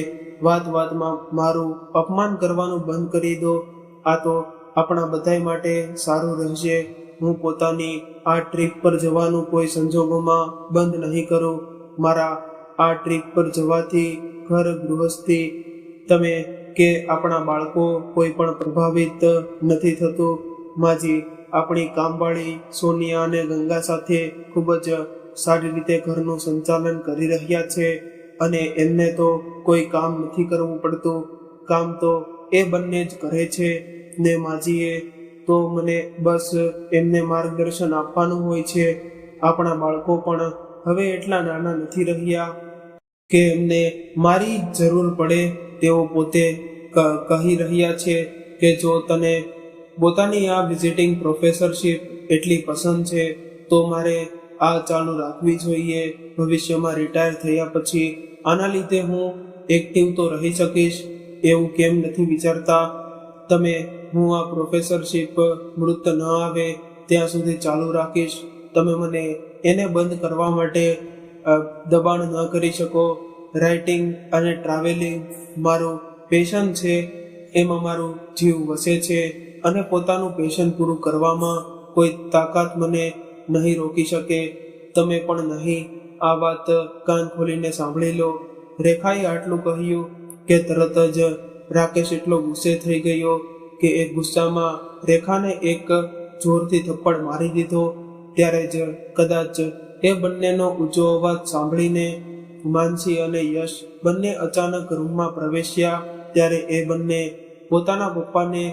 વાતમાં મારું અપમાન કરવાનું બંધ કરી દો. આ તો આપણા બધાય માટે સારું રહેશે. હું પોતાની આ ટ્રીપ પર જવાનું કોઈ સંજોગોમાં બંધ નહીં કરું. મારા આ ટ્રીપ પર જવાથી ઘર ગૃહસ્થી તમે કે આપણા બાળકો કોઈ પણ પ્રભાવિત નથી થતું. માજી આપણી કામવાળી સોનિયા અને ગંગા સાથે ખૂબ જ સારી રીતે ઘરનું સંચાલન કરી રહ્યા છે અને એમને તો કોઈ કામ નથી કરવું પડતું. કામ તો એ બંને જ કરે છે ને માજીએ તો મને બસ એમને માર્ગદર્શન આપવાનું હોય છે. આપણા બાળકો પણ હવે એટલા નાના નથી રહ્યા કે એમને મારી જરૂર પડે. તેઓ પોતે કહી રહ્યા છે કે જો તને પોતાની આ વિઝિટિંગ પ્રોફેસરશીપ એટલી પસંદ છે તો મારે આ ચાલુ રાખવી જોઈએ. ભવિષ્યમાં રિટાયર થયા પછી આના લીધે હું એક્ટિવ તો રહી શકીશ. એવું કેમ નથી વિચારતા તમે? હું આ પ્રોફેસરશીપ મૃત ન આવે ત્યાં સુધી ચાલુ રાખીશ. તમે મને એને બંધ કરવા માટે દબાણ ન કરી શકો. રાઇટિંગ અને ટ્રાવેલિંગ મારું પેશન છે, એમાં મારું જીવ વસે છે અને પોતાનું પેશન પૂરું કરવામાં કોઈ તાકાત મને નહીં રોકી શકે. તમે પણ નહીં. આ વાત કાન ખોલીને સાંભળી લો. રેખાએ આટલું કહ્યું કે તરત જ રાકેશ એટલો ગુસ્સે થઈ ગયો કે એ ગુસ્સામાં રેખાને એક જોરથી થપ્પડ મારી દીધો. ત્યારે જ કદાચ એ બંનેનો ઊંચો અવાજ સાંભળીને માનસી અને યશ બંને અચાનક રૂમમાં પ્રવેશ્યા. ત્યારે એ બંને પોતાના પપ્પાને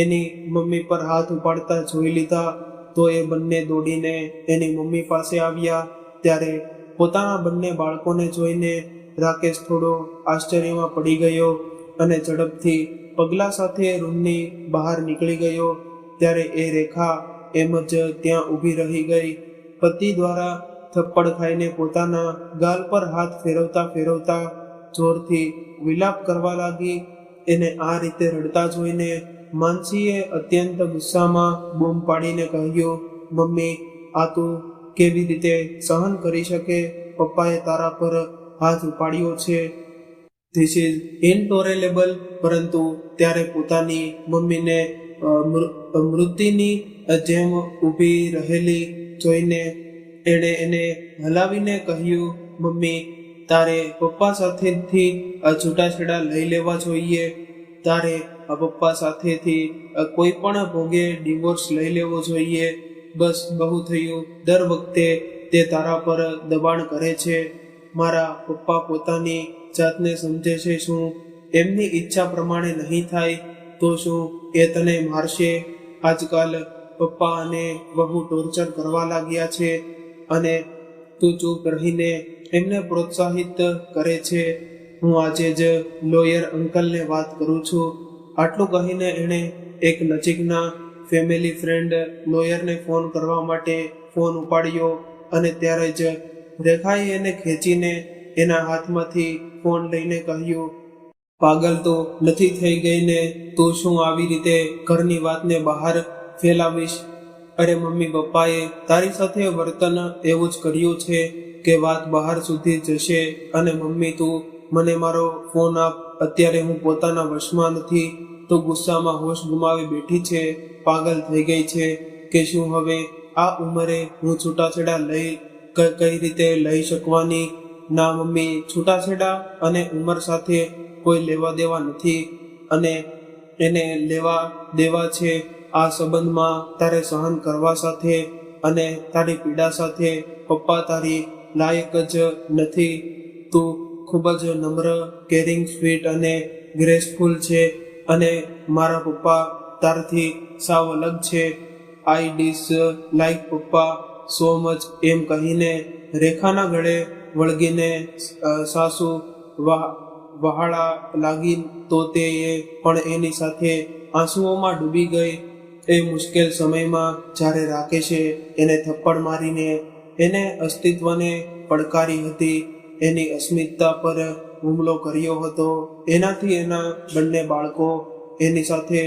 એની મમ્મી પર હાથ ઉપાડતા જોઈ લીધા તો એ બંને દોડીને એની મમ્મી પાસે આવ્યા. ત્યારે પોતાના બંને બાળકોને જોઈને રાકેશ થોડો આશ્ચર્યમાં પડી ગયો અને ઝડપથી પગલા સાથે રૂમની બહાર નીકળી ગયો. ત્યારે એ રેખા એમ જ ત્યાં ઊભી રહી ગઈ. પતિ દ્વારા થપ્પડ ખાઈને પોતાના ગાલ પર હાથ ફેરવતા જોરથી વિલાપ કરવા લાગી. એને આ રીતે રડતા જોઈને માનસીએ અત્યંત ગુસ્સામાં બૂમ પાડીને કહ્યું, મમ્મી, આ તું કેવી રીતે સહન કરી શકે? પપ્પાએ તારા પર હાથ ઉપાડ્યો છે. This is intolerable. પરંતુ ત્યારે પોતાની મમ્મીને મૃત્યુની જેમ ઊભી રહેલી જોઈને એણે એને હલાવીને કહ્યું, મમ્મી, તારે પપ્પા સાથેથી છૂટાછેડા લઈ લેવા જોઈએ. તારે પપ્પા સાથેથી કોઈ પણ ભોગે ડિવોર્સ લઈ લેવો જોઈએ. બસ, બહુ થયું. દર વખતે તે તારા પર દબાણ કરે છે. મારા પપ્પા પોતાની જાતને સમજે છે. શું એમની ઈચ્છા પ્રમાણે નહીં થાય તો શું એ તને મારશે? આજકાલ પપ્પા અને બહુ ટોર્ચર કરવા લાગ્યા છે અને તું ચૂપ રહીને એમને પ્રોત્સાહિત કરે છે. હું આજે જ લોયર અંકલને વાત કરું છું. આટલું કહીને એણે એક નજીકના ફેમિલી ફ્રેન્ડ લોયરને ફોન કરવા માટે ફોન ઉપાડ્યો અને ત્યારે જ રેખાએ એને ખેંચીને એના હાથમાંથી ફોન લઈને કહ્યું, પાગલ તો નથી થઈ ગઈ ને? તું શું આવી રીતે ઘરની વાતને બહાર ફેલાવીશ? અરે મમ્મી, પપ્પાએ તારી સાથે વર્તન એવું જ કર્યું છે કે વાત બહાર સુધી જશે. અને મમ્મી, તું મને મારો ફોન આપ. અત્યારે હું પોતાના વશમાં નથી. તો ગુસ્સામાં હોશ ગુમાવી બેઠી છે. પાગલ થઈ ગઈ છે કે શું? હવે આ ઉંમરે હું છૂટાછેડા કઈ રીતે લઈ શકવાની? ના મમ્મી, છૂટાછેડા અને ઉંમર સાથે કોઈ લેવા દેવા નથી અને એને લેવા દેવા છે આ સંબંધમાં તારે સહન કરવા સાથે અને તારી પીડા સાથે. પપ્પા તારી લાયક જ નથી. તું ખૂબ જ નમ્ર, કેરિંગ, સ્વીટ અને ગ્રેસફુલ છે અને મારા પપ્પા તારથી સાવ અલગ છે. આઈ ડિસ લાઈક પપ્પા સો મચ. એમ કહીને રેખાના ગળે વળગીને સાસુ વહાળા લાગી તો તે પણ એની સાથે આંસુઓમાં ડૂબી ગઈ. એ મુશ્કેલ સમયમાં જ્યારે રાકેશે એને થપ્પડ મારીને એને અસ્તિત્વને પડકારી હતી, એની અસ્મિતતા પર હુમલો કર્યો હતો, એનાથી એના બંને બાળકો એની સાથે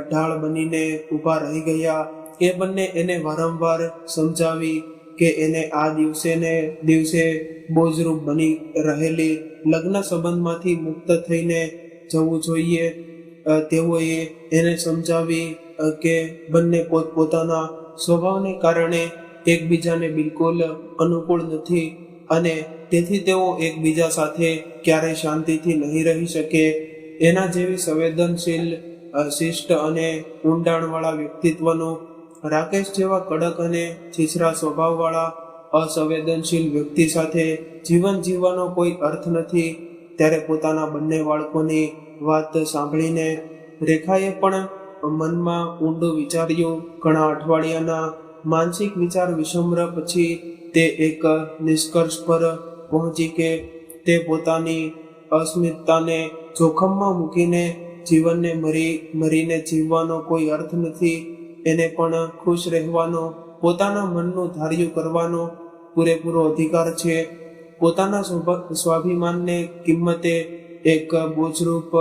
ઢાળ બનીને ઊભા રહી ગયા. એ બંને એને વારંવાર સમજાવી કે એને આ દિવસે ને દિવસે બોજરૂપ બની રહેલી લગ્ન સંબંધમાંથી મુક્ત થઈને જવું જોઈએ. તેઓએ એને સમજાવી કે બંને પોતપોતાના સ્વભાવને કારણે એકબીજાને બિલકુલ અનુકૂળ નથી અને તેથી તેઓ એકબીજા સાથે ક્યારેય શાંતિથી નહીં રહી શકે. એના જેવી સંવેદનશીલ, શિષ્ટ અને ઊંડાણવાળા વ્યક્તિત્વનું રાકેશ જેવા કડક અને છીછરા સ્વભાવવાળા અસંવેદનશીલ વ્યક્તિ સાથે જીવન જીવવાનો કોઈ અર્થ નથી. ત્યારે પોતાના બંને બાળકોની વાત સાંભળીને રેખાએ પણ મનમાં ઊંડું વિચાર્યું. ઘણા અઠવાડિયાના માનસિક વિચાર વિસમ્ર પછી તે એક નિષ્કર્ષ પર પહોંચી કે તે પોતાની અસ્મિતતાને જોખમમાં મૂકીને જીવનને મરીને જીવવાનો કોઈ અર્થ નથી. એને પણ ખુશ રહેવાનો, પોતાના મનનું ધાર્યું કરવાનો પૂરેપૂરો અધિકાર છે. પોતાના સ્વાભિમાનને કિંમતે એક બોજરૂપ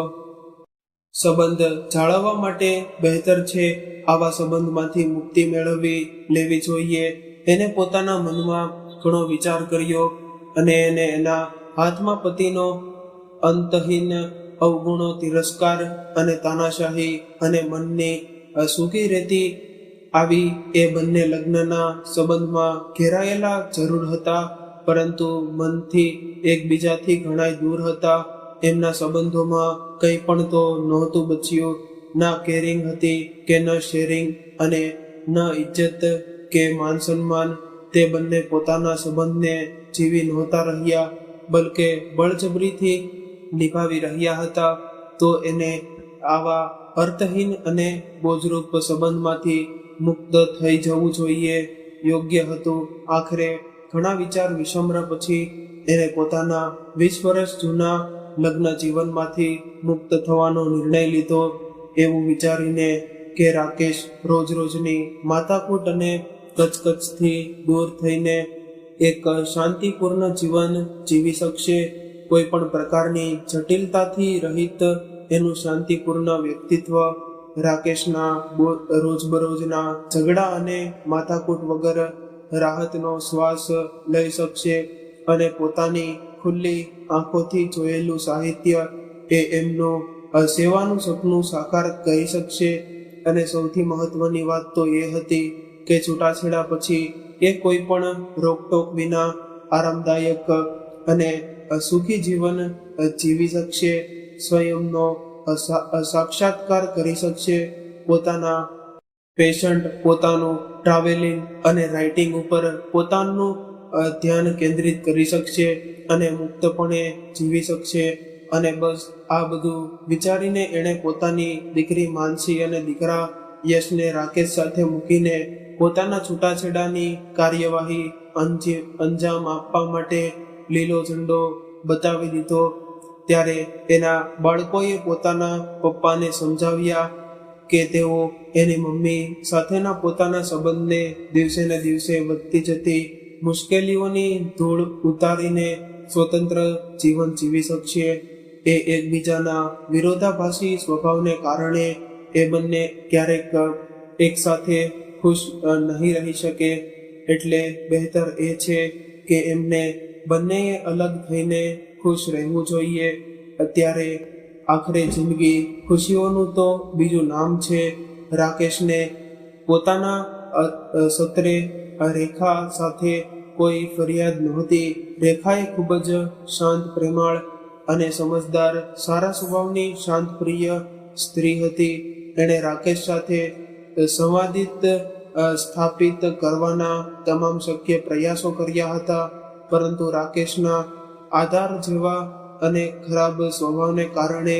સંબંધ જાળવવા માટે બહેતર છે આવા સંબંધમાંથી મુક્તિ મેળવી લેવી જોઈએ. એને પોતાના મનમાં ઘણો વિચાર કર્યો અને એને એના હાથમાં પતિનો અંતહીન અવગુણો, તિરસ્કાર અને તાનાશાહી અને મનની સૂકી રહેતી આવી એ બંને લગ્નના સંબંધમાં ઘેરાયેલા જરૂર હતા, પરંતુ મનથી એકબીજાથી ઘણાય દૂર હતા. એમના સંબંધોમાં કંઈ પણ તો નહોતું બચ્યું. ના કેરિંગ હતી કે ન શેરિંગ અને ન ઇજ્જત કે માન સન્માન. તે બંને પોતાના સંબંધને જીવી નહોતા રહ્યા, બલકે બળજબરીથી નિભાવી રહ્યા હતા. તો એને આવા અર્થહીન અને બોજરૂપ સંબંધમાંથી મુક્ત થઈ જવું જોઈએ યોગ્ય હતું. આખરે ઘણા વિચાર વિસમ્ર પછી એને પોતાના 20 વર્ષ જૂના લગ્ન જીવનમાંથી મુક્ત થવાનો નિર્ણય લીધો. એવું વિચારીને કે રાકેશ રોજ રોજની માથાકૂટ અને કચકચથી દૂર થઈને એક શાંતિપૂર્ણ જીવન જીવી શકશે. કોઈ પણ પ્રકારની જટિલતાથી રહિત એનું શાંતિપૂર્ણ વ્યક્તિત્વ રાકેશના રોજબરોજના ઝઘડા અને માથાકૂટ વગર રાહતનો શ્વાસ લઈ શકશે અને પોતાની ખુલ્લી આંખોથી જોયેલું સાહિત્ય એ એમનું સેવાનું સપનું સાકાર કરી શકશે. અને સૌથી મહત્વની વાત તો એ હતી કે છૂટાછેડા પછી એ કોઈ પણ રોકટોક વિના આરામદાયક અને સુખી જીવન જીવી શકશે. સ્વયંનો સાક્ષાત્કાર કરી શકશે. પોતાના પેશન્ટ, પોતાનું ટ્રાવેલિંગ અને રાઇટિંગ ઉપર પોતાનું ધ્યાન કેન્દ્રિત કરી શકશે અને મુક્તપણે જીવી શકશે. અને બસ આ બધું વિચારીને એણે પોતાની દીકરી માનસી અને દીકરા યશને રાકેશ સાથે મૂકીને પોતાના છૂટાછેડાની કાર્યવાહી અંજામ આપવા માટે લીલો ઝંડો બતાવી દીધો. ત્યારે એના બાળકોએ પોતાના પપ્પાને સમજાવ્યા કે તેઓ એની મમ્મી સાથેના પોતાના સંબંધને દિવસે ને દિવસે વધતી જતી મુશ્કેલીઓની ધૂળ ઉતારીને સ્વતંત્ર જીવન જીવી શકશે. એ એકબીજાના વિરોધાભાસી સ્વભાવને કારણે એ બંને ક્યારેક એક સાથે ખુશ નહીં રહી શકે. એટલે બહેતર એ છે કે એમને બંનેએ અલગ થઈને ખુશ રહેવું જોઈએ. અત્યારે આખરે જિંદગી ખુશીઓનું તો બીજું નામ છે. રાકેશને પોતાના સત્રે રેખા સાથે કોઈ ફરિયાદ નહોતી. રેખાએ ખૂબ જ શાંત, પ્રેમાળ અને સમજદાર, સારા સ્વભાવની શાંતપ્રિય સ્ત્રી હતી. એણે રાકેશ સાથે સંવાદિત સ્થાપિત કરવાના તમામ શક્ય પ્રયાસો કર્યા હતા, પરંતુ રાકેશના આધાર જેવા અને ખરાબ સ્વભાવને કારણે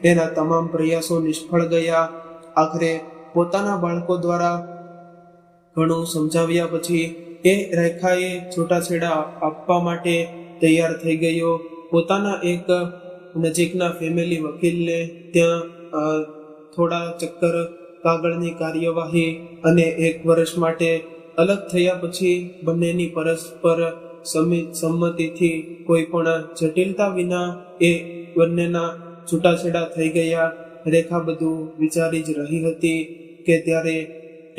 એના તમામ પ્રયાસો નિષ્ફળ ગયા. આખરે પોતાના બાળકો દ્વારા ઘણું સમજાવ્યા પછી એ રેખાએ છૂટાછેડા આપવા માટે તૈયાર થઈ ગયો. પોતાના એક નજીકના ફેમિલી વકીલને ત્યાં થોડા ચક્કર કાગળની કાર્યવાહી અને 1 વર્ષ માટે અલગ થયા પછી બંનેની પરસ્પર સંમતિથી કોઈ પણ જટિલતા વિના એ બંનેના છૂટાછેડા થઈ ગયા. રેખા બધું વિચારી જ રહી હતી કે ત્યારે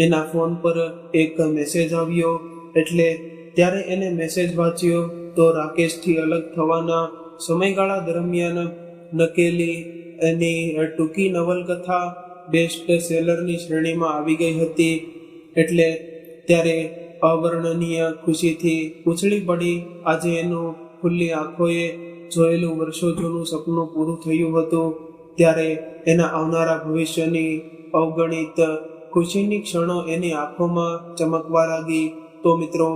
એના ફોન પર એક મેસેજ આવ્યો. એટલે ત્યારે એને મેસેજ વાંચ્યો તો રાકેશથી અલગ થવાના સમયગાળા દરમિયાન નકેલી એની ટૂંકી નવલકથા બેસ્ટ સેલરની શ્રેણીમાં આવી ગઈ હતી. એટલે ત્યારે અવર્ણનીય ખુશીથી ઉછળી પડી. આજે એનું ખુલ્લી આંખોએ જોયેલું વર્ષો જૂનું સપનું પૂરું થયું હતું. ત્યારે એના આવનારા ભવિષ્યની અવગણિત ખુશીની ક્ષણો એની આંખોમાં ચમકવા લાગી. તો મિત્રો,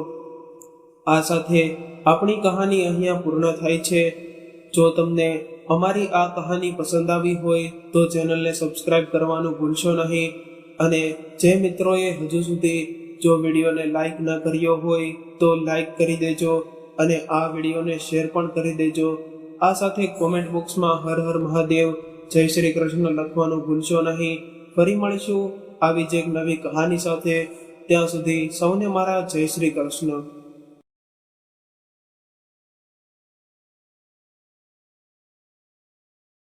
આ સાથે આપણી કહાની અહીંયા પૂર્ણ થાય છે. જો તમને અમારી આ કહાની પસંદ આવી હોય તો ચેનલને સબસ્ક્રાઇબ કરવાનું ભૂલશો નહીં. અને જે મિત્રોએ હજુ સુધી જો વિડીયોને લાઈક ન કર્યો હોય તો લાઈક કરી દેજો અને આ વિડીયોને શેર પણ કરી દેજો. આ સાથે કોમેન્ટ બોક્સમાં હર હર મહાદેવ, જય શ્રી કૃષ્ણ લખવાનું ભૂલશો નહીં. ફરી મળીશું આવી જ એક નવી કહાની સાથે. ત્યાં સુધી સૌને મારા જય શ્રી કૃષ્ણ.